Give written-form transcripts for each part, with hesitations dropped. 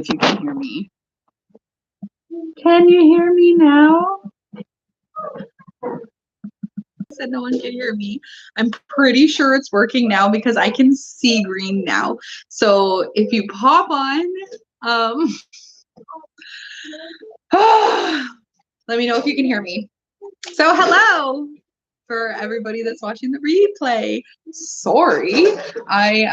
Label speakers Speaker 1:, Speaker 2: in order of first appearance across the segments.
Speaker 1: if you can hear me. Can you hear me now? Said no one can hear me. I'm pretty sure it's working now because I can see green now. So if you pop on, let me know if you can hear me. So hello for everybody that's watching the replay. Sorry, I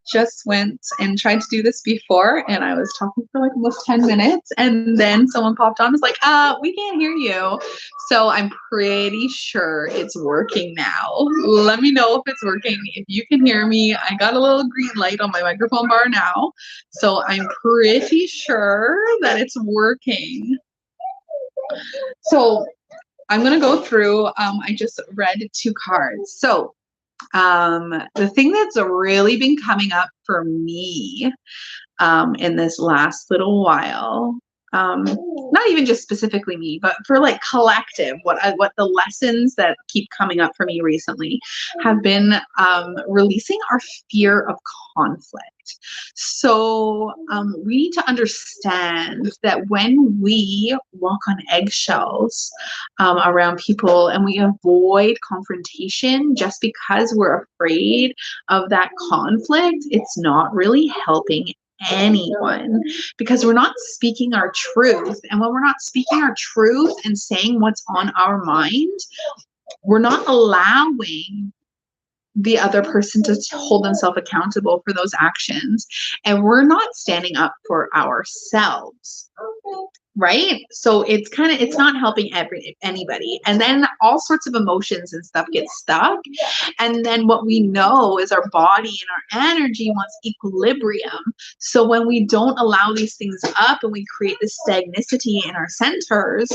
Speaker 1: just went and tried to do this before and I was talking for like almost 10 minutes and then someone popped on and was like, we can't hear you. So I'm pretty sure it's working now. Let me know if it's working. If you can hear me, I got a little green light on my microphone bar now. So I'm pretty sure that it's working. So I'm going to go through, I just read 2 cards. So the thing that's really been coming up for me in this last little while, not even just specifically me, but for like collective, what the lessons that keep coming up for me recently have been releasing our fear of conflict. So we need to understand that when we walk on eggshells around people and we avoid confrontation just because we're afraid of that conflict, it's not really helping anyone because we're not speaking our truth. And when we're not speaking our truth and saying what's on our mind, we're not allowing the other person to hold themselves accountable for those actions. And we're not standing up for ourselves. Right? So it's not helping anybody. And then all sorts of emotions and stuff get stuck. And then what we know is our body and our energy wants equilibrium. So when we don't allow these things up and we create this stagnicity in our centers,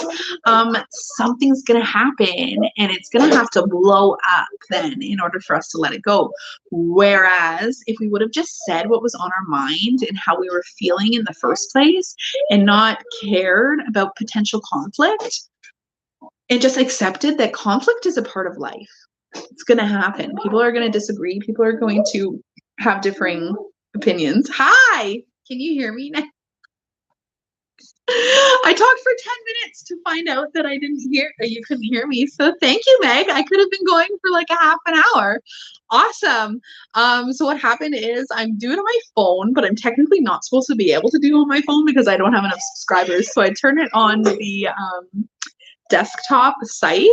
Speaker 1: something's going to happen and it's going to have to blow up then in order for us to let it go. Whereas if we would have just said what was on our mind and how we were feeling in the first place and not cared about potential conflict and just accepted that conflict is a part of life. It's going to happen. People are going to disagree. People are going to have differing opinions. Hi, can you hear me now? I talked for 10 minutes to find out that you couldn't hear me. So thank you, Meg. I could have been going for like a half an hour. Awesome. So what happened is I'm doing it on my phone, but I'm technically not supposed to be able to do it on my phone because I don't have enough subscribers. So I turn it on the desktop site.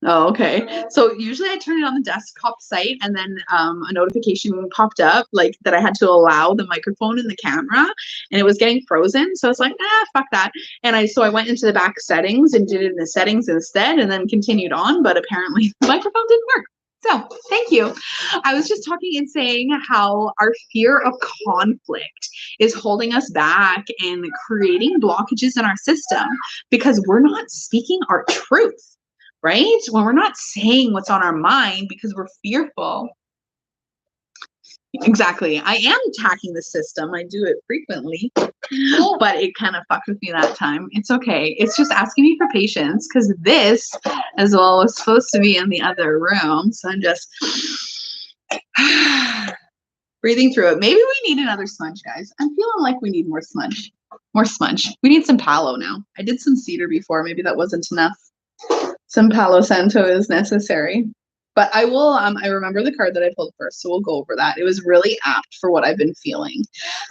Speaker 1: Oh, okay. So usually I turn it on the desktop site and then a notification popped up like that I had to allow the microphone and the camera and it was getting frozen. So I was like, fuck that. And so I went into the back settings and did it in the settings instead and then continued on, but apparently the microphone didn't work. So thank you. I was just talking and saying how our fear of conflict is holding us back and creating blockages in our system because we're not speaking our truth. Right? When we're not saying what's on our mind because we're fearful. Exactly. I am attacking the system. I do it frequently, but it kind of fucked with me that time. It's okay. It's just asking me for patience because this as well was supposed to be in the other room. So I'm just breathing through it. Maybe we need another smudge, guys. I'm feeling like we need more smudge. More smudge. We need some palo now. I did some cedar before. Maybe that wasn't enough. Some Palo Santo is necessary. But I will, I remember the card that I pulled first, so we'll go over that. It was really apt for what I've been feeling.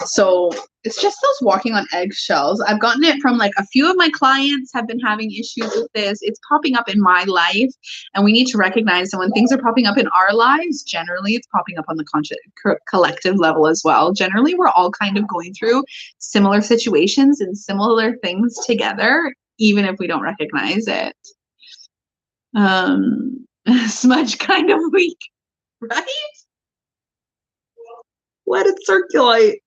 Speaker 1: So it's just those walking on eggshells. I've gotten it from like a few of my clients have been having issues with this. It's popping up in my life, and we need to recognize that when things are popping up in our lives, generally it's popping up on the collective level as well. Generally, we're all kind of going through similar situations and similar things together, even if we don't recognize it. Smudge kind of weak, right? Let it circulate.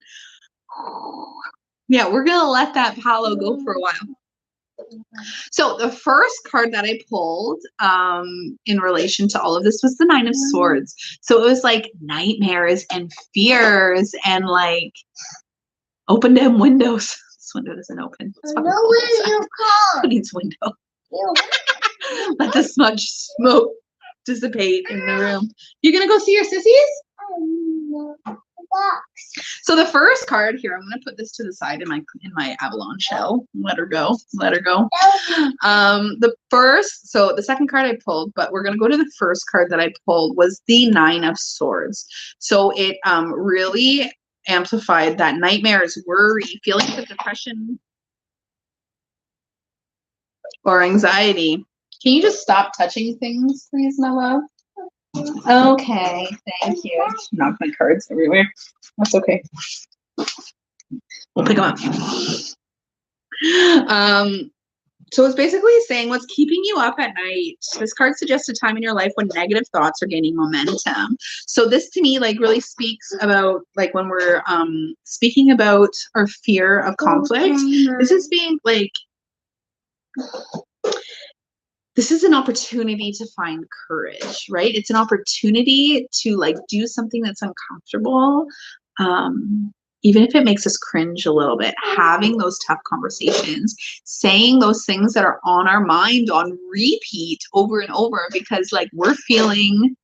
Speaker 1: Yeah, we're gonna let that palo go for a while. So the first card that I pulled in relation to all of this was the Nine of Swords. So it was like nightmares and fears and like open them windows. This window doesn't open. Who needs window? Let the smudge smoke dissipate in the room. You gonna go see your sissies? So the first card here, I'm going to put this to the side in my Avalon shell. Let her go. Let her go. So the second card I pulled, but we're going to go to the first card that I pulled, was the Nine of Swords. So it really amplified that nightmares, worry, feelings of depression or anxiety. Can you just stop touching things, please, my love? Okay, thank you. I just knocked my cards everywhere. That's okay. We'll pick them up. So it's basically saying what's keeping you up at night. This card suggests a time in your life when negative thoughts are gaining momentum. So this to me like really speaks about like when we're speaking about our fear of conflict. This is being like, this is an opportunity to find courage, right? It's an opportunity to like do something that's uncomfortable. Even if it makes us cringe a little bit, having those tough conversations, saying those things that are on our mind on repeat over and over, because like we're feeling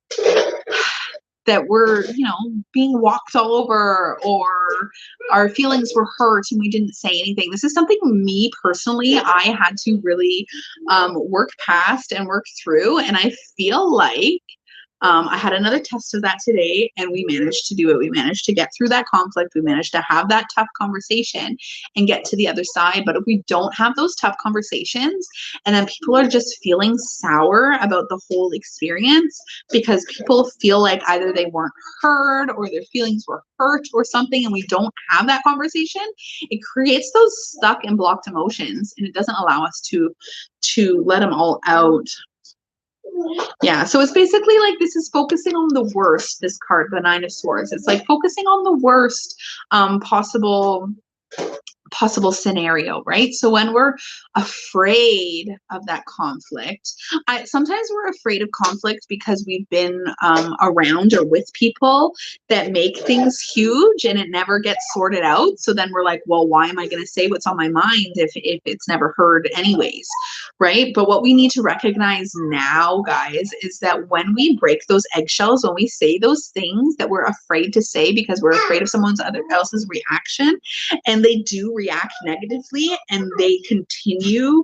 Speaker 1: that we're, you know, being walked all over, or our feelings were hurt and we didn't say anything. This is something me personally, I had to really work past and work through. And I feel like I had another test of that today and we managed to do it. We managed to get through that conflict. We managed to have that tough conversation and get to the other side. But if we don't have those tough conversations and then people are just feeling sour about the whole experience because people feel like either they weren't heard or their feelings were hurt or something, and we don't have that conversation, it creates those stuck and blocked emotions, and it doesn't allow us to let them all out. Yeah, so it's basically like this is focusing on the worst, this card, the Nine of Swords. It's like focusing on the worst possible scenario, right? So when we're afraid of that conflict, sometimes we're afraid of conflict because we've been around or with people that make things huge and it never gets sorted out. So then we're like, well, why am I going to say what's on my mind if it's never heard anyways, right? But what we need to recognize now, guys, is that when we break those eggshells, when we say those things that we're afraid to say because we're afraid of someone else's reaction, and they do react negatively and they continue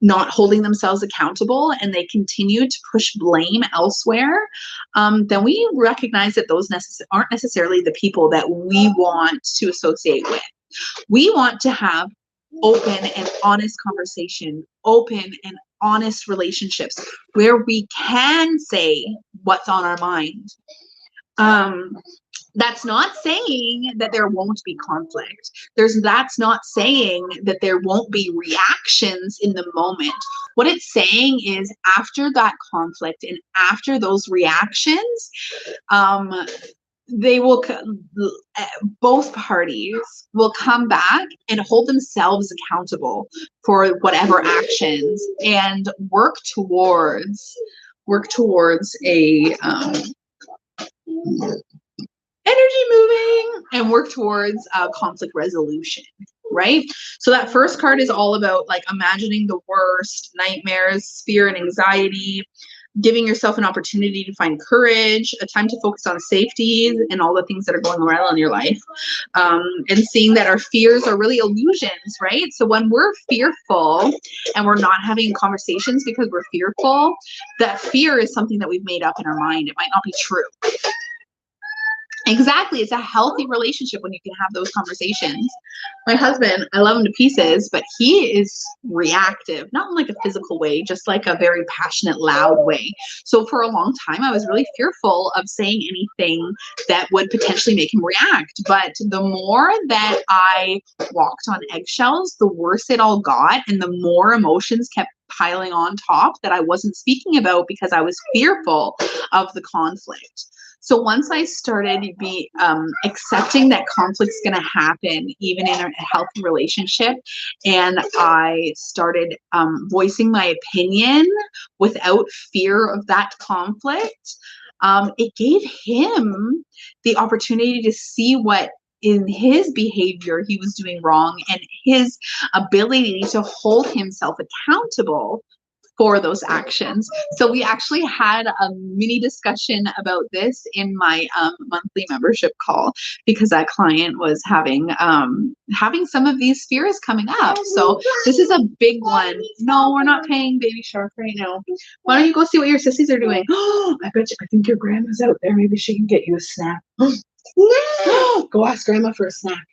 Speaker 1: not holding themselves accountable and they continue to push blame elsewhere, then we recognize that those aren't necessarily the people that we want to associate with. We want to have open and honest conversation, open and honest relationships where we can say what's on our mind. That's not saying that there won't be conflict. That's not saying that there won't be reactions in the moment. What it's saying is after that conflict and after those reactions, both parties will come back and hold themselves accountable for whatever actions and work towards a energy moving and work towards conflict resolution, right? So that first card is all about like imagining the worst, nightmares, fear and anxiety, giving yourself an opportunity to find courage, a time to focus on safety and all the things that are going around in your life, and seeing that our fears are really illusions, right? So when we're fearful and we're not having conversations because we're fearful, that fear is something that we've made up in our mind. It might not be true. Exactly. It's a healthy relationship when you can have those conversations. My husband, I love him to pieces, but he is reactive, not in like a physical way, just like a very passionate, loud way. So for a long time, I was really fearful of saying anything that would potentially make him react. But the more that I walked on eggshells, the worse it all got. And the more emotions kept piling on top that I wasn't speaking about because I was fearful of the conflict. So once I started accepting that conflict's going to happen, even in a healthy relationship, and I started voicing my opinion without fear of that conflict, it gave him the opportunity to see what in his behavior he was doing wrong and his ability to hold himself accountable for those actions. So we actually had a mini discussion about this in my monthly membership call, because that client was having some of these fears coming up. So this is a big one. No, we're not paying Baby Shark right now. Why don't you go see what your sissies are doing? Oh, I think your grandma's out there. Maybe she can get you a snack. Go ask grandma for a snack.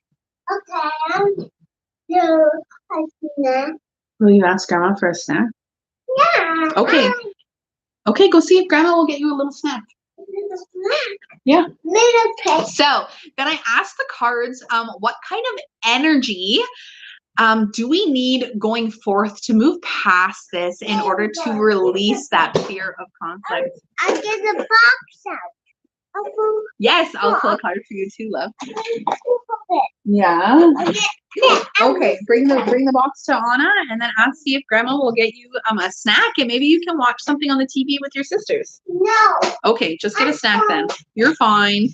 Speaker 1: Okay. No, a snack. Will you ask grandma for a snack? Yeah. Okay. Okay, go see if grandma will get you a little snack. Little snack. Yeah. Little pet. So then I asked the cards, what kind of energy do we need going forth to move past this in order to release that fear of conflict? I get the box out. Yes, I'll pull a card for you too, love. Yeah. Okay, bring the box to Anna, and then see if grandma will get you a snack, and maybe you can watch something on the TV with your sisters. No. Okay, just get a snack then. You're fine.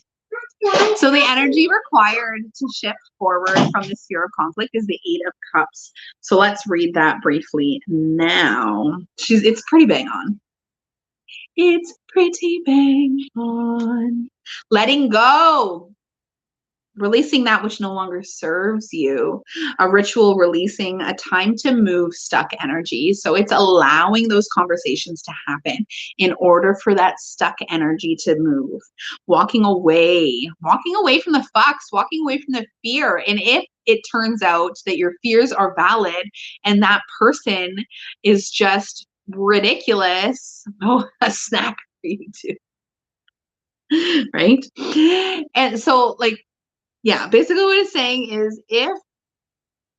Speaker 1: So the energy required to shift forward from this fear of conflict is the 8 of Cups. So let's read that briefly now. It's pretty bang on. It's pretty bang on. Letting go. Releasing that which no longer serves you. A ritual releasing, a time to move stuck energy. So it's allowing those conversations to happen in order for that stuck energy to move. Walking away from the fucks, walking away from the fear. And if it turns out that your fears are valid and that person is just ridiculous, a snack for you too. Right? And so yeah, basically what it's saying is, if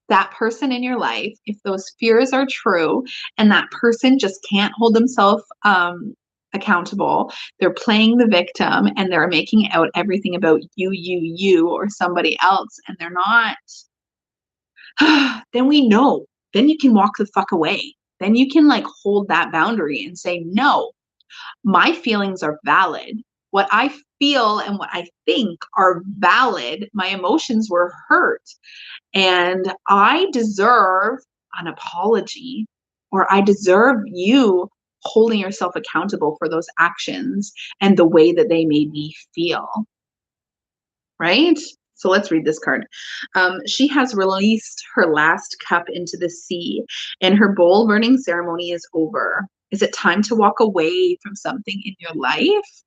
Speaker 1: that person in your life, if those fears are true and that person just can't hold themselves accountable, they're playing the victim and they're making out everything about you or somebody else, and they're not, then we know. Then you can walk the fuck away. Then you can hold that boundary and say, no, my feelings are valid. What I feel and what I think are valid. My emotions were hurt, and I deserve an apology, or I deserve you holding yourself accountable for those actions and the way that they made me feel. Right? So let's read this card. She has released her last cup into the sea, and her bowl burning ceremony is over. Is it time to walk away from something in your life?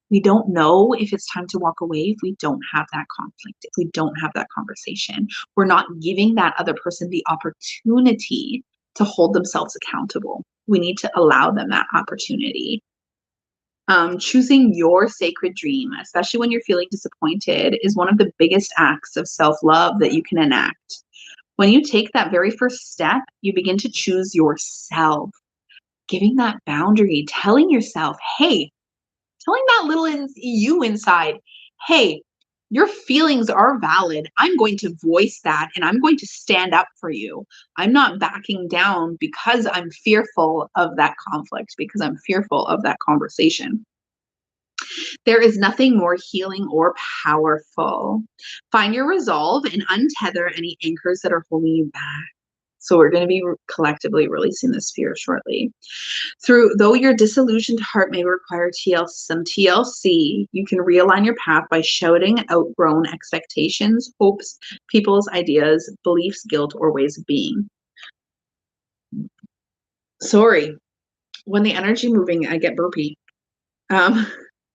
Speaker 1: We don't know if it's time to walk away if we don't have that conflict, if we don't have that conversation. We're not giving that other person the opportunity to hold themselves accountable. We need to allow them that opportunity. Choosing your sacred dream, especially when you're feeling disappointed, is one of the biggest acts of self-love that you can enact. When you take that very first step, you begin to choose yourself, giving that boundary, telling yourself, hey, telling that little you inside, hey, your feelings are valid. I'm going to voice that and I'm going to stand up for you. I'm not backing down because I'm fearful of that conflict, because I'm fearful of that conversation. There is nothing more healing or powerful. Find your resolve and untether any anchors that are holding you back. So we're going to be collectively releasing this fear shortly. Though your disillusioned heart may require some TLC, you can realign your path by shouting outgrown expectations, hopes, people's ideas, beliefs, guilt, or ways of being. Sorry. When the energy moving, I get burpy.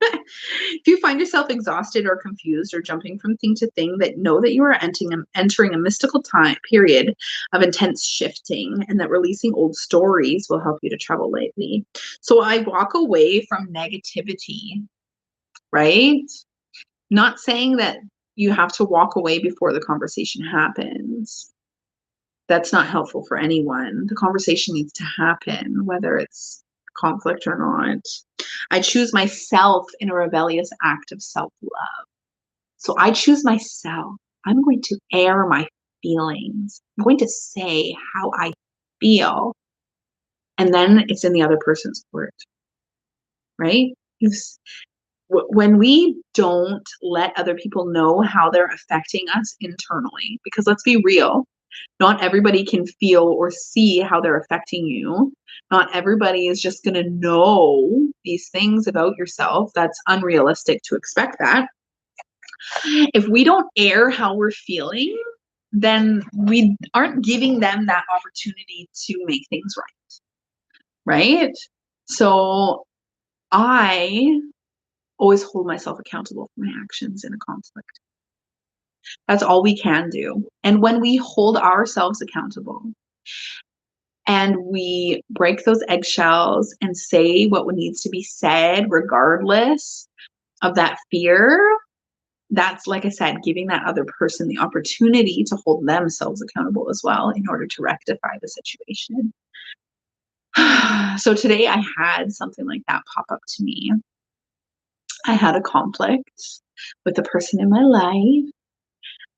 Speaker 1: If you find yourself exhausted or confused or jumping from thing to thing, know that you are entering a mystical time period of intense shifting, and that releasing old stories will help you to travel lightly. So I walk away from negativity, right? Not saying that you have to walk away before the conversation happens. That's not helpful for anyone. The conversation needs to happen, whether it's conflict or not. I choose myself in a rebellious act of self-love. So I choose myself. I'm going to air my feelings. I'm going to say how I feel. And then it's in the other person's court, right? When we don't let other people know how they're affecting us internally, because let's be real, Not everybody can feel or see how they're affecting you. Not everybody is just going to know these things about yourself. That's unrealistic to expect that. If we don't air how we're feeling, then we aren't giving them that opportunity to make things right? So I always hold myself accountable for my actions in a conflict. That's all we can do. And when we hold ourselves accountable and we break those eggshells and say what needs to be said, regardless of that fear, that's, like I said, giving that other person the opportunity to hold themselves accountable as well in order to rectify the situation. So today I had something like that pop up to me. I had a conflict with the person in my life.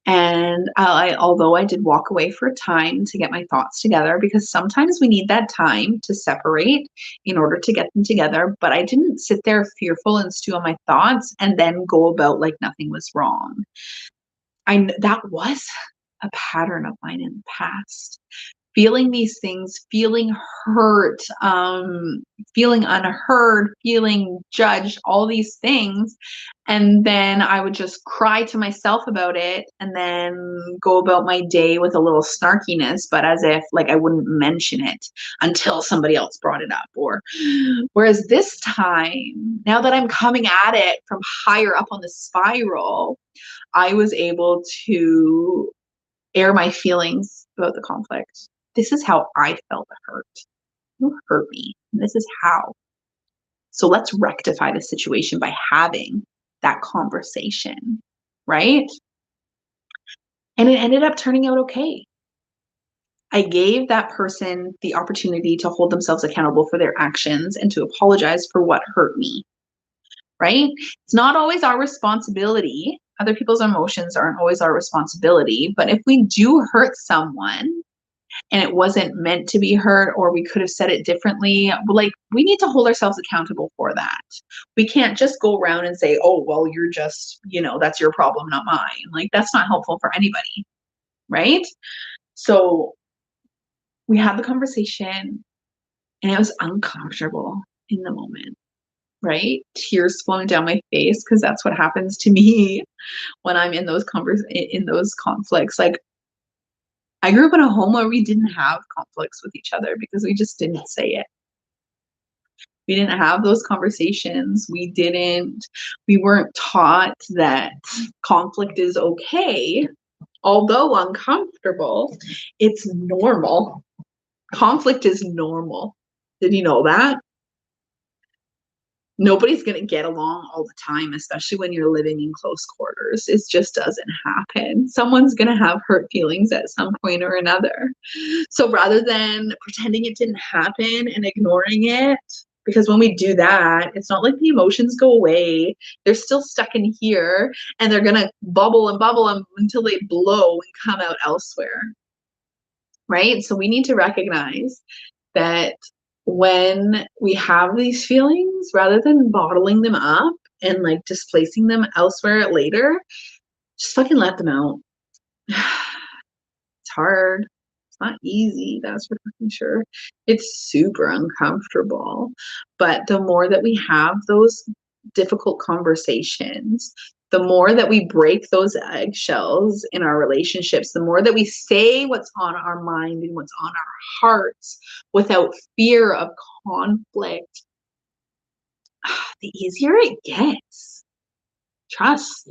Speaker 1: And although I did walk away for a time to get my thoughts together, because sometimes we need that time to separate in order to get them together. But I didn't sit there fearful and stew on my thoughts and then go about like nothing was wrong. That was a pattern of mine in the past. Feeling these things, feeling hurt, feeling unheard, feeling judged, all these things. And then I would just cry to myself about it and then go about my day with a little snarkiness, but as if like I wouldn't mention it until somebody else brought it up. Or whereas this time, now that I'm coming at it from higher up on the spiral, I was able to air my feelings about the conflict. This is how I felt hurt. You hurt me. And this is how. So let's rectify the situation by having that conversation, right? And it ended up turning out okay. I gave that person the opportunity to hold themselves accountable for their actions and to apologize for what hurt me, right? It's not always our responsibility. Other people's emotions aren't always our responsibility. But if we do hurt someone, and it wasn't meant to be heard, or we could have said it differently, like we need to hold ourselves accountable for that. We can't just go around and say, oh, well, you're just, that's your problem, not mine. Like that's not helpful for anybody, right? So we had the conversation and it was uncomfortable in the moment, right? Tears flowing down my face because that's what happens to me when I'm in those in those conflicts. Like I grew up in a home where we didn't have conflicts with each other because we just didn't say it. We didn't have those conversations. We weren't taught that conflict is okay. Although uncomfortable, it's normal. Conflict is normal. Did you know that? Nobody's going to get along all the time, especially when you're living in close quarters. It just doesn't happen. Someone's going to have hurt feelings at some point or another. So rather than pretending it didn't happen and ignoring it, because when we do that, it's not like the emotions go away. They're still stuck in here and they're going to bubble and bubble until they blow and come out elsewhere. Right? So we need to recognize that when we have these feelings, rather than bottling them up and like displacing them elsewhere later, just fucking let them out. It's hard. It's not easy, that's for fucking sure. It's super uncomfortable. But the more that we have those difficult conversations, the more that we break those eggshells in our relationships, the more that we say what's on our mind and what's on our hearts without fear of conflict, the easier it gets. Trust.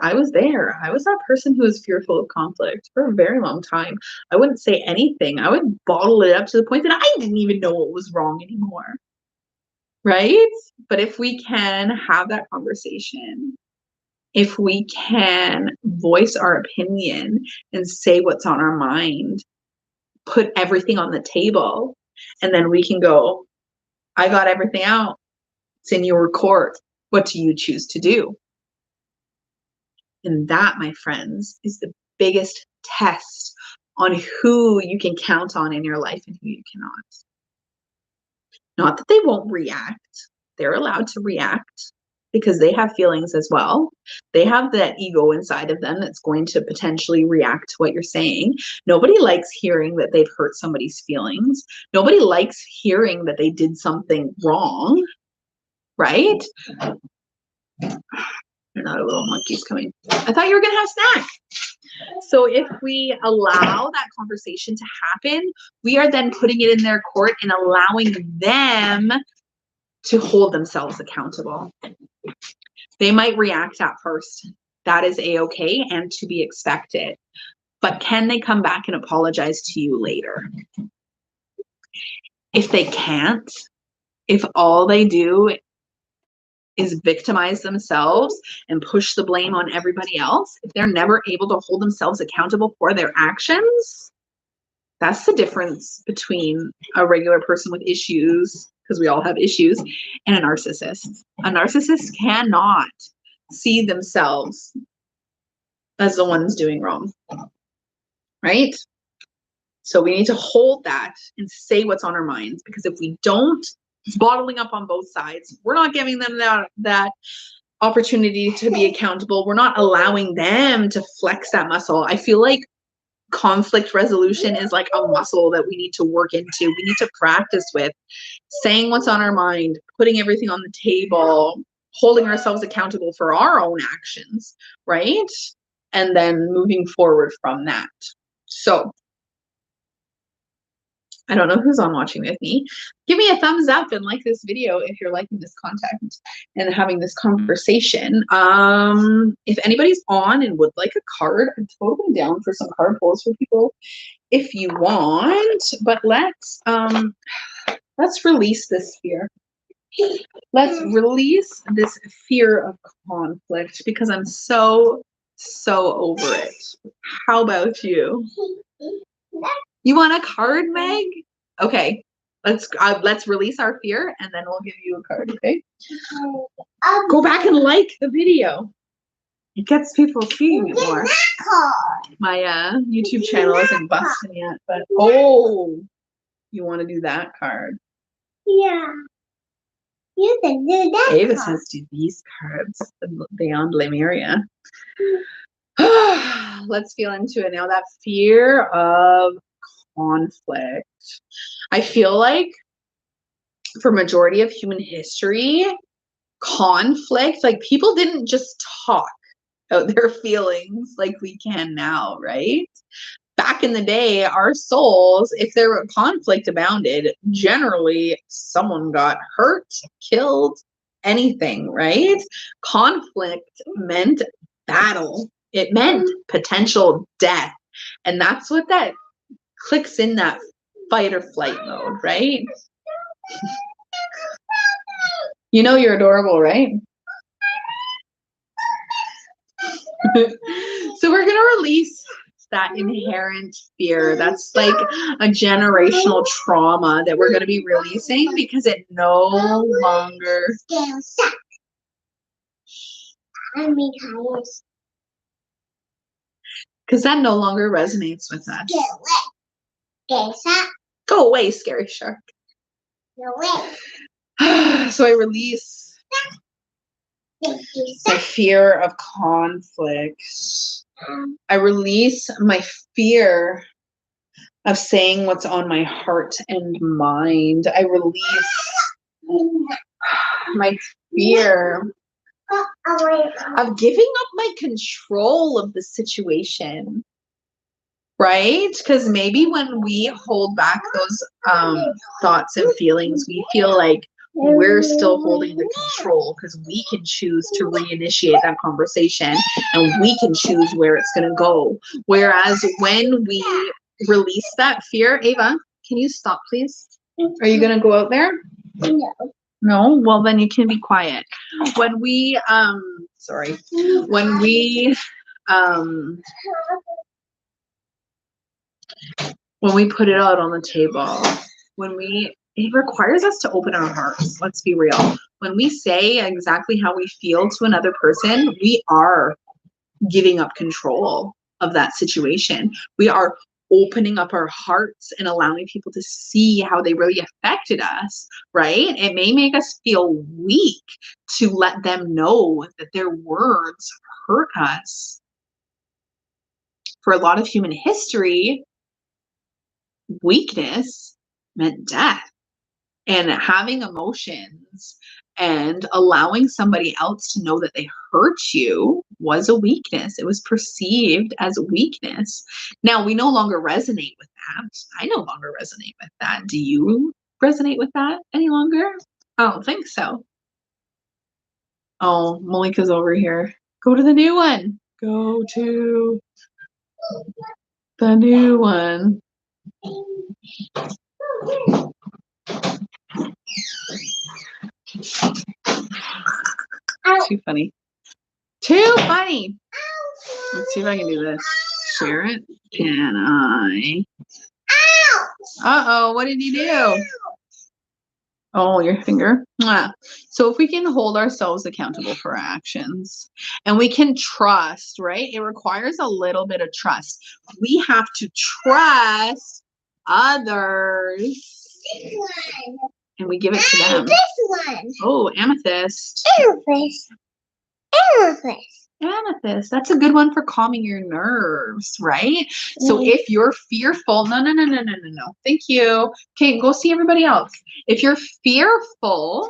Speaker 1: I was there. I was that person who was fearful of conflict for a very long time. I wouldn't say anything. I would bottle it up to the point that I didn't even know what was wrong anymore. Right? But if we can have that conversation, if we can voice our opinion and say what's on our mind, put everything on the table, and then we can go, I got everything out. It's in your court. What do you choose to do? And that, my friends, is the biggest test on who you can count on in your life and who you cannot. Not that they won't react. They're allowed to react. because they have feelings as well. They have that ego inside of them that's going to potentially react to what you're saying. Nobody likes hearing that they've hurt somebody's feelings. Nobody likes hearing that they did something wrong, right? Another little monkey's coming. I thought you were going to have snack. So if we allow that conversation to happen, we are then putting it in their court and allowing them to hold themselves accountable. They might react at first. That is a-okay and to be expected. But can they come back and apologize to you later? If they can't, if all they do is victimize themselves and push the blame on everybody else, if they're never able to hold themselves accountable for their actions, that's the difference between a regular person with issues, because we all have issues, and a narcissist. A narcissist cannot see themselves as the ones doing wrong, right? So we need to hold that and say what's on our minds, because if we don't, it's bottling up on both sides. We're not giving them that opportunity to be accountable. We're not allowing them to flex that muscle. I feel like conflict resolution is like a muscle that we need to work into. We need to practice with saying what's on our mind, putting everything on the table, holding ourselves accountable for our own actions, right? And then moving forward from that. So I don't know who's on watching with me. Give me a thumbs up and like this video if you're liking this content and having this conversation. If anybody's on and would like a card, I'm totally down for some card pulls for people if you want. But let's release this fear. Let's release this fear of conflict, because I'm so over it. How about you? You want a card, Meg? Okay, let's release our fear and then we'll give you a card, okay? Go back and like the video. It gets people seeing it more. My YouTube channel isn't busting yet, but oh, you want to do that card?
Speaker 2: Yeah. You can do that.
Speaker 1: Ava says do these cards, Beyond Lemuria. Let's feel into it now. That fear of conflict. I feel like for majority of human history, conflict, like people didn't just talk out their feelings like we can now, right? Back in the day, our souls, if there were conflict abounded, generally someone got hurt, killed, anything, right? Conflict meant battle. It meant potential death. And that's what that clicks in, that fight or flight mode, right? You know you're adorable, right? So we're going to release that inherent fear. That's like a generational trauma that we're going to be releasing, because it no longer... Because that no longer resonates with us. Go away, scary shark. So I release the fear of conflict. I release my fear of saying what's on my heart and mind. I release my fear of giving up my control of the situation. Right? Because maybe when we hold back those thoughts and feelings, we feel like we're still holding the control, because we can choose to reinitiate that conversation and we can choose where it's going to go. Whereas when we release that fear, Ava, can you stop, please? Are you going to go out there?
Speaker 2: No.
Speaker 1: No? Well, then you can be quiet. When we, when we put it out on the table, it requires us to open our hearts. Let's be real. When we say exactly how we feel to another person, we are giving up control of that situation. We are opening up our hearts and allowing people to see how they really affected us, right? It may make us feel weak to let them know that their words hurt us. For a lot of human history, weakness meant death. And having emotions and allowing somebody else to know that they hurt you was a weakness. It was perceived as a weakness. Now, we no longer resonate with that. I no longer resonate with that. Do you resonate with that any longer? I don't think so. Oh, Malika's over here. Go to the new one. Go to the new one. Too funny. Too funny. Let's see if I can do this. Share it. Can I? Uh-oh, what did you do? Oh, your finger. Mwah. So if we can hold ourselves accountable for our actions and we can trust, right? It requires a little bit of trust. We have to trust others.
Speaker 2: This one.
Speaker 1: And we give it to them.
Speaker 2: This one.
Speaker 1: Oh, amethyst.
Speaker 2: Amethyst. Amethyst.
Speaker 1: Amethyst. That's a good one for calming your nerves, right? So if you're fearful, no. Thank you. Okay, go see everybody else. If you're fearful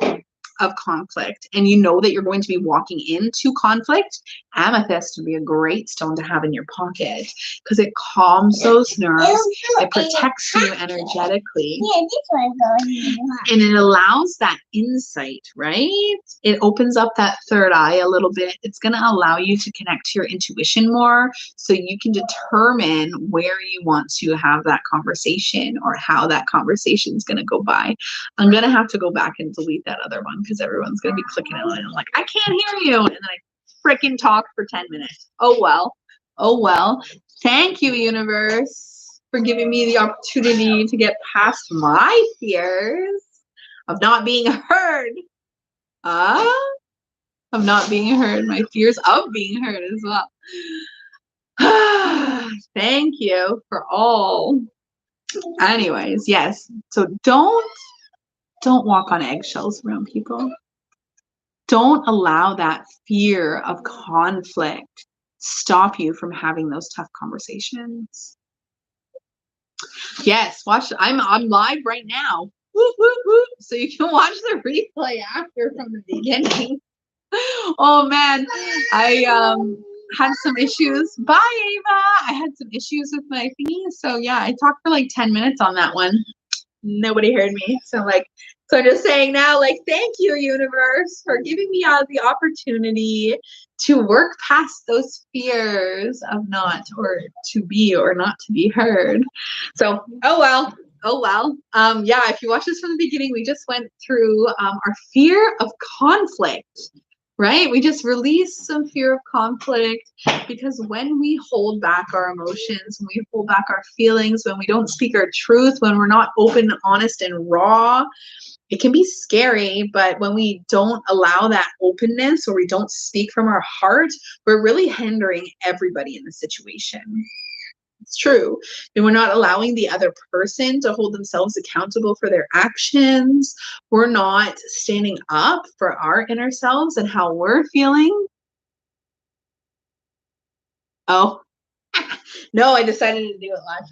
Speaker 1: of conflict and you know that you're going to be walking into conflict, amethyst would be a great stone to have in your pocket because it calms those nerves. It protects you energetically.
Speaker 2: Yeah, this one goes.
Speaker 1: And it allows that insight, right? It opens up that third eye a little bit. It's going to allow you to connect to your intuition more so you can determine where you want to have that conversation or how that conversation is going to go by. I'm going to have to go back and delete that other one because everyone's going to be clicking on it. And I'm like, I can't hear you. And then I freaking talk for 10 minutes. Oh, well. Oh, well. Thank you, universe, for giving me the opportunity to get past my fears of not being heard. Of not being heard. My fears of being heard as well. Thank you for all. Anyways, yes. So don't walk on eggshells around people. Don't allow that fear of conflict stop you from having those tough conversations. Yes, watch. I'm live right now. Woo, woo, woo. So you can watch the replay after from the beginning. Oh man, I had some issues. Bye, Ava. I had some issues with my thingy. So yeah, I talked for like 10 minutes on that one. Nobody heard me. So I'm just saying now, like, thank you, universe, for giving me the opportunity to work past those fears of not or to be or not to be heard. So, oh well. Yeah, if you watch this from the beginning, we just went through our fear of conflict. Right? We just release some fear of conflict because when we hold back our emotions, when we hold back our feelings, when we don't speak our truth, when we're not open, honest, and raw, it can be scary. But when we don't allow that openness or we don't speak from our heart, we're really hindering everybody in the situation. It's true. And we're not allowing the other person to hold themselves accountable for their actions. We're not standing up for our inner selves and how we're feeling. Oh, no, I decided to do it live.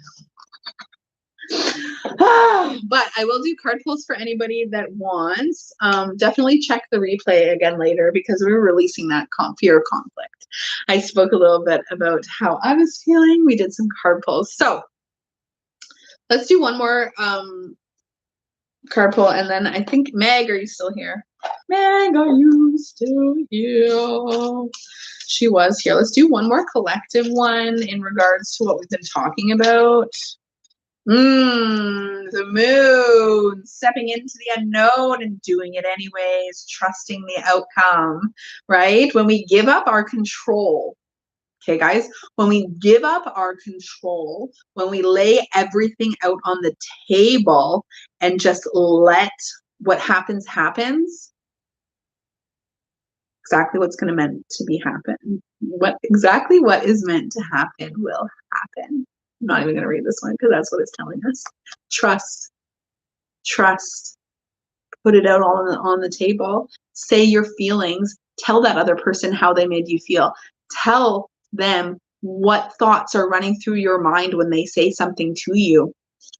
Speaker 1: But I will do card pulls for anybody that wants. Definitely check the replay again later because we were releasing that fear of conflict. I spoke a little bit about how I was feeling. We did some card pulls. So let's do one more card pull, and then I think Meg, are you still here? Meg, are you still here? She was here. Let's do one more collective one in regards to what we've been talking about. The moon, stepping into the unknown and doing it anyways, trusting the outcome, right? When we give up our control, okay, guys, when we give up our control, when we lay everything out on the table and just let what happens, exactly what's going to meant to be happen. What is meant to happen will happen. I'm not even going to read this one because that's what it's telling us. Trust. Trust. Put it out on the table. Say your feelings. Tell that other person how they made you feel. Tell them what thoughts are running through your mind when they say something to you.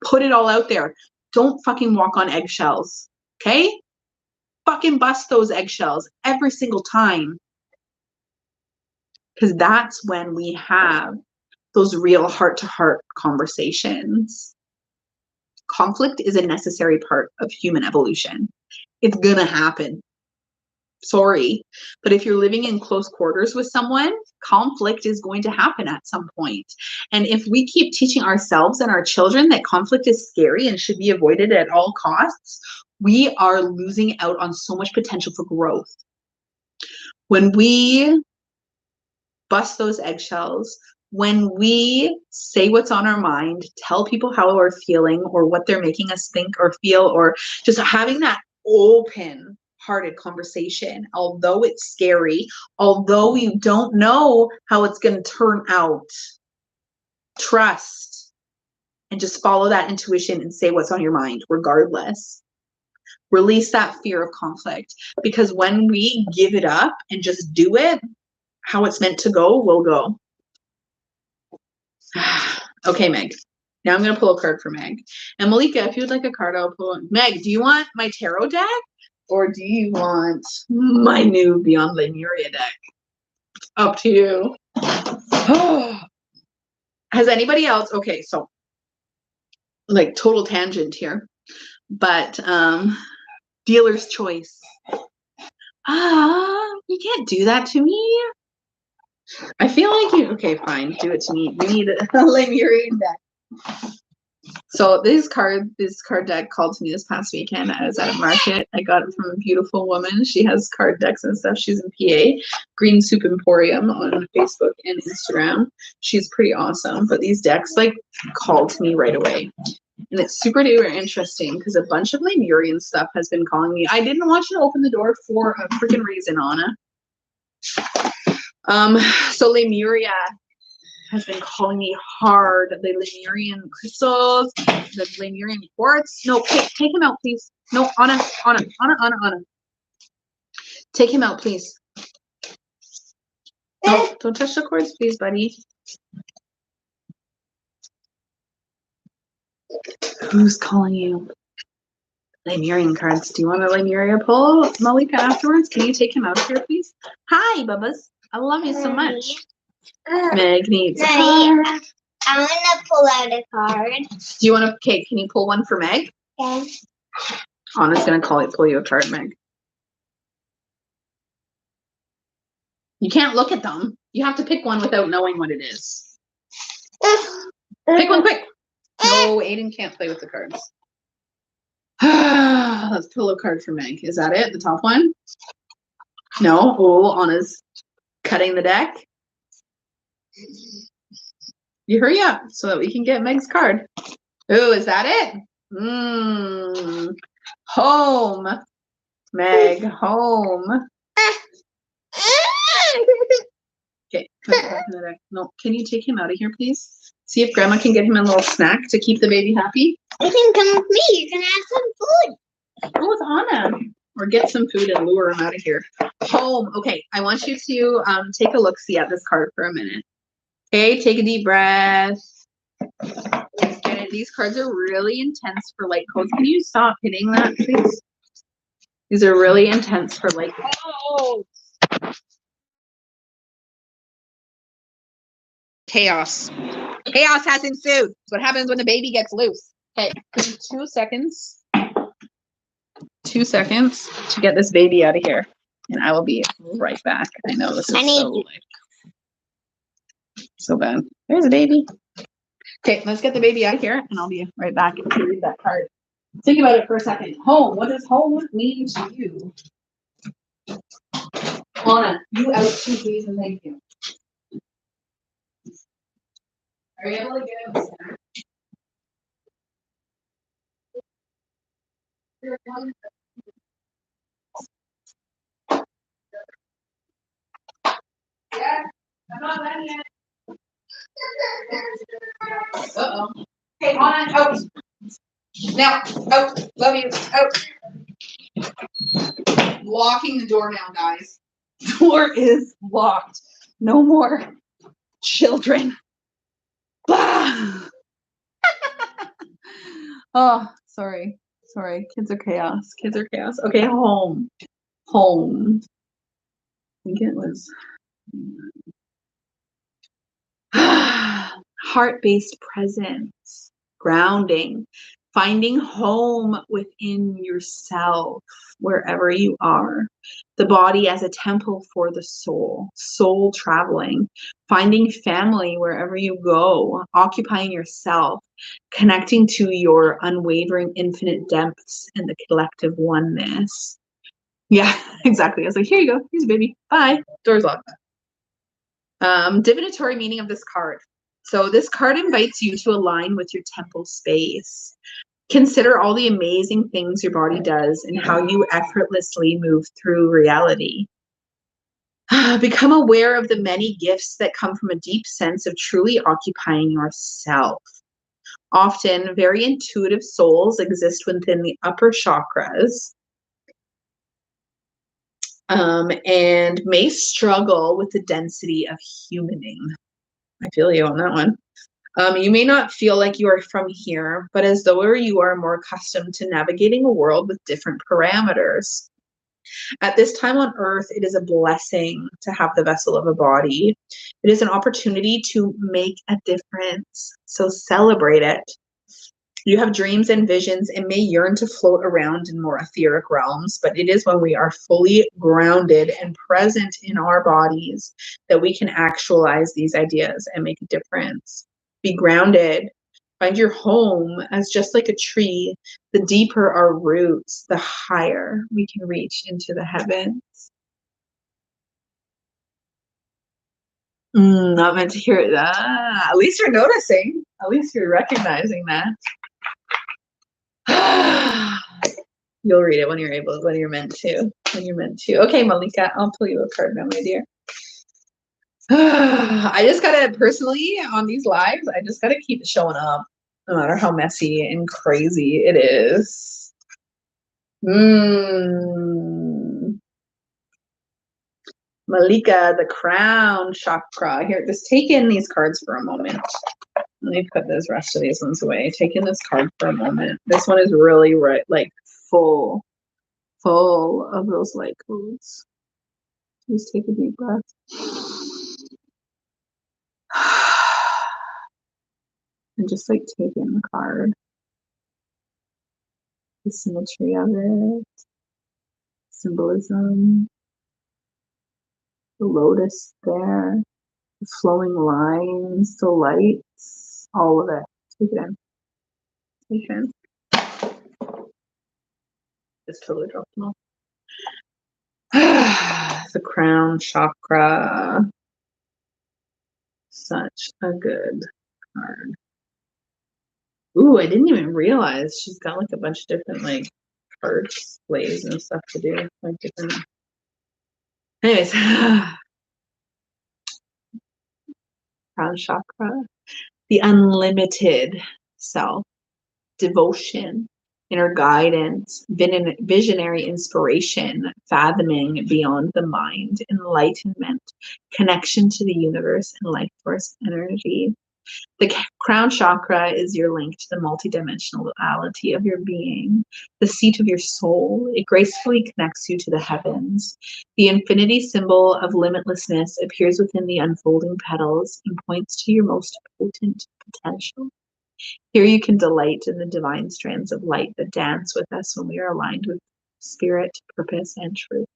Speaker 1: Put it all out there. Don't fucking walk on eggshells. Okay? Fucking bust those eggshells every single time. Because that's when we have those real heart-to-heart conversations. Conflict is a necessary part of human evolution. It's gonna happen. Sorry. But if you're living in close quarters with someone, conflict is going to happen at some point. And if we keep teaching ourselves and our children that conflict is scary and should be avoided at all costs, we are losing out on so much potential for growth. When we bust those eggshells, when we say what's on our mind, tell people how we're feeling or what they're making us think or feel, or just having that open-hearted conversation, although it's scary, although we don't know how it's going to turn out, trust and just follow that intuition and say what's on your mind regardless. Release that fear of conflict, because when we give it up and just do it, how it's meant to go will go. Okay, Meg. Now I'm going to pull a card for Meg. And Malika, if you would like a card, I'll pull it. Meg, do you want my tarot deck or do you want my new Beyond Lemuria deck? Up to you. Has anybody else? Okay, so like total tangent here, but dealer's choice. You can't do that to me. I feel like you, okay, fine, do it to me. We need a Lemurian deck. So this card deck called to me this past weekend. I was at a market. I got it from a beautiful woman. She has card decks and stuff. She's in PA, Green Soup Emporium on Facebook and Instagram. She's pretty awesome. But these decks like called to me right away. And it's super duper interesting because a bunch of Lemurian stuff has been calling me. I didn't want you to open the door for a freaking reason, Anna. So Lemuria has been calling me hard. The Lemurian crystals, the Lemurian quartz. No, take him out, please. No, Anna. Take him out, please. No, don't touch the cords, please, buddy. Who's calling you? Lemurian cards. Do you want a Lemuria pull, Malika, afterwards? Can you take him out here, please? Hi, Bubbas. I love you so much. Meg needs a card.
Speaker 2: I want to pull out a card.
Speaker 1: Do you want to, okay, can you pull one for Meg?
Speaker 2: Okay.
Speaker 1: Anna's going to pull you a card, Meg. You can't look at them. You have to pick one without knowing what it is. Pick one quick. No, Aiden can't play with the cards. Let's pull a card for Meg. Is that it? The top one? No. Oh, Anna's cutting the deck. You hurry up so that we can get Meg's card. Oh, is that it? Home. Meg, home. Okay, put it back in the deck. No, can you take him out of here, please? See if Grandma can get him a little snack to keep the baby happy.
Speaker 2: You can come with me. You can have some food.
Speaker 1: Oh, it's Anna. Or get some food and lure him out of here. Home. Okay, I want you to take a look-see at this card for a minute. Okay, take a deep breath. Let's get it. These cards are really intense for light codes. Can you stop hitting that, please? These are really intense for light codes. Chaos. Chaos has ensued. That's what happens when the baby gets loose. Okay, 2 seconds. 2 seconds to get this baby out of here. And I will be right back. I know this is so bad. There's a baby. Okay, let's get the baby out of here and I'll be right back to read that card. Think about it for a second. Home. What does home mean to you? Anna, you out too, please, and thank you. Are you able to get out? Yeah, I'm not done yet. Uh-oh. Hey, on, out. Now, out. Love you. Out. Locking the door now, guys. Door is locked. No more children. Ah. Oh, sorry. Sorry. Kids are chaos. Kids are chaos. Okay, home. Home. I think it was heart-based presence, grounding, finding home within yourself, wherever you are. The body as a temple for the soul, soul traveling, finding family wherever you go, occupying yourself, connecting to your unwavering infinite depths and the collective oneness. Yeah, exactly. I was like, here you go. Here's a baby. Bye. Door's locked. Divinatory meaning of this card. So this card invites you to align with your temple space. Consider all the amazing things your body does and how you effortlessly move through reality. Become aware of the many gifts that come from a deep sense of truly occupying yourself. Often, very intuitive souls exist within the upper chakras, and may struggle with the density of humaning. I feel you on that one. You may not feel like you are from here, but as though you are more accustomed to navigating a world with different parameters. At this time on earth, it is a blessing to have the vessel of a body. It is an opportunity to make a difference. So celebrate it. You have dreams and visions and may yearn to float around in more etheric realms, but it is when we are fully grounded and present in our bodies that we can actualize these ideas and make a difference. Be grounded. Find your home as just like a tree. The deeper our roots, the higher we can reach into the heavens. Not meant to hear that. At least you're noticing. At least you're recognizing that. You'll read it when you're able, when you're meant to. When you're meant to. Okay, Malika, I'll pull you a card now, my dear. I just gotta, personally, on these lives, I just gotta keep showing up, no matter how messy and crazy it is. Malika, the crown chakra. Here, just take in these cards for a moment. Let me put this rest of these ones away. Take in this card for a moment. This one is really right, like full of those light codes. Just take a deep breath. And just like take in the card. The symmetry of it. Symbolism. The lotus there. The flowing lines, the lights, all of it. Take it in. Take it in. Just totally dropped them off. The crown chakra. Such a good card. Ooh, I didn't even realize she's got like a bunch of different like card displays and stuff to do. Like different. Anyways, crown chakra. The unlimited self. Devotion, inner guidance, visionary inspiration, fathoming beyond the mind, enlightenment, connection to the universe and life force energy. The crown chakra is your link to the multidimensionality of your being, the seat of your soul. It gracefully connects you to the heavens. The infinity symbol of limitlessness appears within the unfolding petals and points to your most potent potential. Here you can delight in the divine strands of light that dance with us when we are aligned with spirit, purpose, and truth.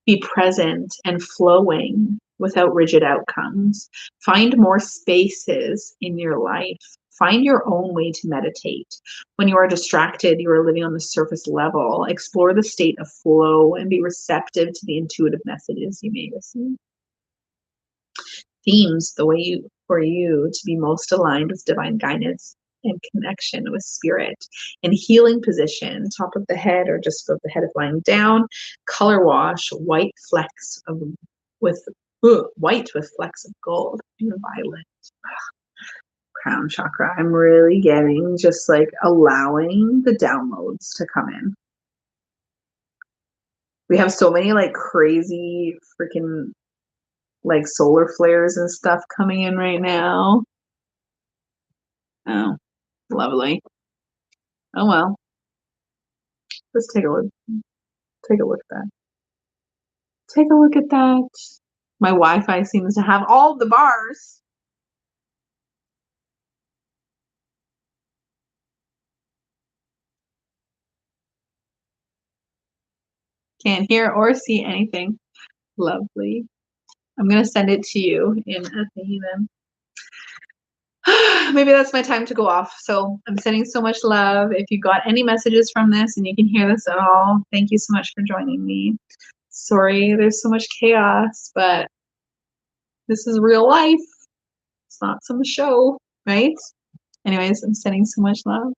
Speaker 1: Be present and flowing without rigid outcomes. Find more spaces in your life. Find your own way to meditate. When you are distracted, you are living on the surface level. Explore the state of flow and be receptive to the intuitive messages you may receive. Themes, the way for you to be most aligned with divine guidance and connection with spirit. In healing position, top of the head or just above the head if lying down, color wash, white flecks with white with flecks of gold and violet. Crown chakra. I'm really getting just like allowing the downloads to come in. We have so many like crazy freaking like solar flares and stuff coming in right now. Oh, lovely. Oh well. Let's take a look. Take a look at that. Take a look at that. My Wi-Fi seems to have all the bars. Can't hear or see anything. Lovely. I'm going to send it to you in a thingy then. Maybe that's my time to go off. So I'm sending so much love. If you got any messages from this and you can hear this at all, thank you so much for joining me. Sorry, there's so much chaos, but this is real life. It's not some show, right? Anyways, I'm sending so much love.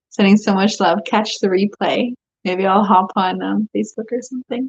Speaker 1: Sending so much love. Catch the replay. Maybe I'll hop on Facebook or something.